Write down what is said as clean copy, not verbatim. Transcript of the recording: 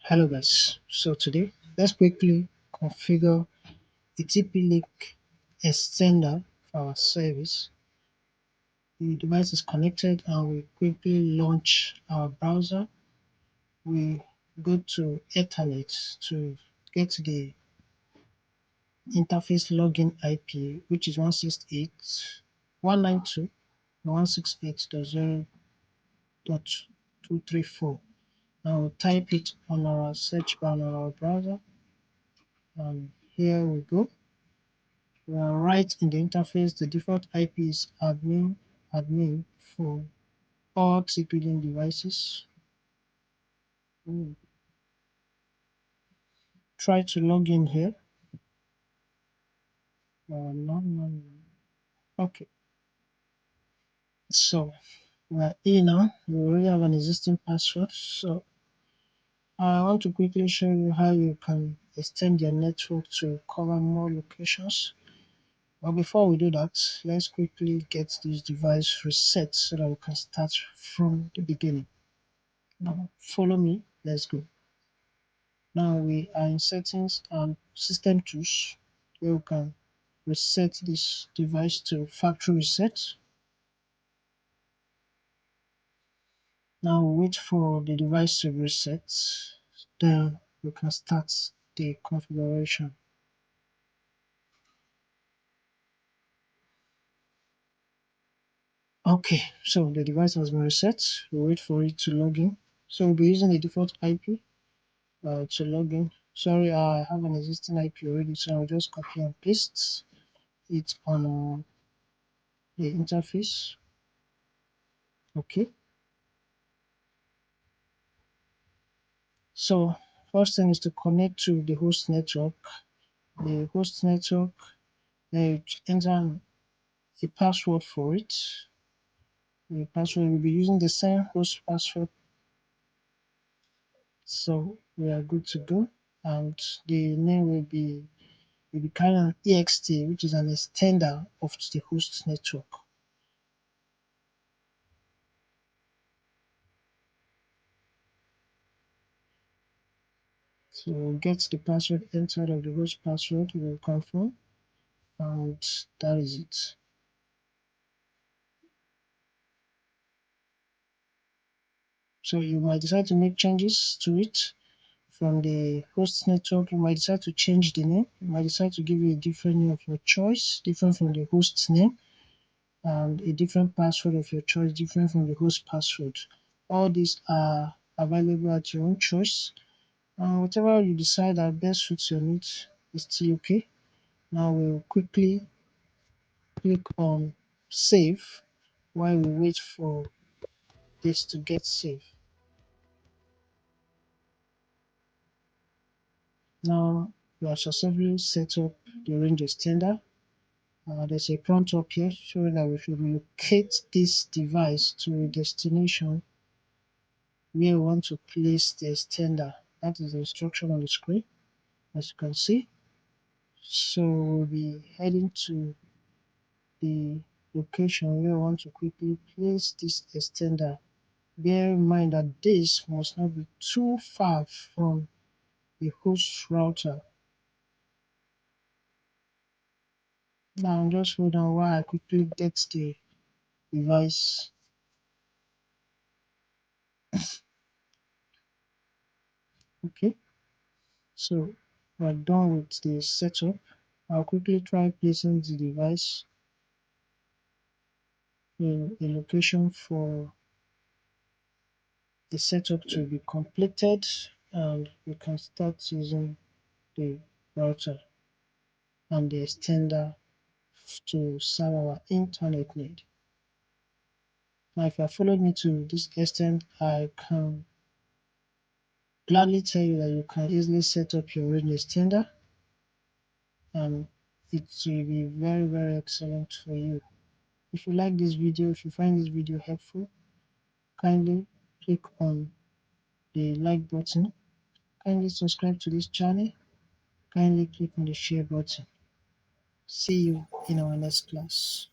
Hello guys, so today let's quickly configure a TP-Link extender for our service. The device is connected and we quickly launch our browser. We go to Ethernet to get the interface login IP, which is 168.168.0.234. Now we'll type it on our search bar on our browser, and here we go. Right in the interface, the default IP is admin for all TP-Link devices. Try to log in here. No. Okay, so we're in now. We already have an existing password. So I want to quickly show you how you can extend your network to cover more locations. But before we do that, let's quickly get this device reset so that we can start from the beginning. Now follow me, let's go. Now we are in settings and system tools where we can reset this device to factory reset. Now we wait for the device to reset, then we can start the configuration. Okay, so the device has been reset. We wait for it to log in. So we'll be using the default IP to log in. Sorry, I have an existing IP already, so I'll just copy and paste it on the interface. Okay. So first thing is to connect to the host network. The host network, then enter a password for it. The password will be using the same host password, so we are good to go. And the name will be kind of ext, which is an extender of the host network. So we'll get the password entered of the host password, we will confirm, and that is it. So you might decide to make changes to it. From the host network, you might decide to change the name. You might decide to give it a different name of your choice, different from the host name, and a different password of your choice, different from the host password. All these are available at your own choice. Whatever you decide that best suits your needs is still okay. Now we'll quickly click on save while we wait for this to get saved. Now you are successfully set up the range extender. There's a prompt up here showing that we should locate this device to a destination where we want to place the extender. That is the instruction on the screen, as you can see. So we'll be heading to the location where we want to quickly place this extender. Bear in mind that this must not be too far from the host router. Now just hold on while I quickly get the device. Okay, so we're done with the setup. I'll quickly try placing the device in a location for the setup to be completed, and we can start using the router and the extender to serve our internet need. Now if you have followed me to this extent, I can gladly tell you that you can easily set up your own extender, and it will be very excellent for you. If you like this video, if you find this video helpful, kindly click on the like button, kindly subscribe to this channel, kindly click on the share button. See you in our next class.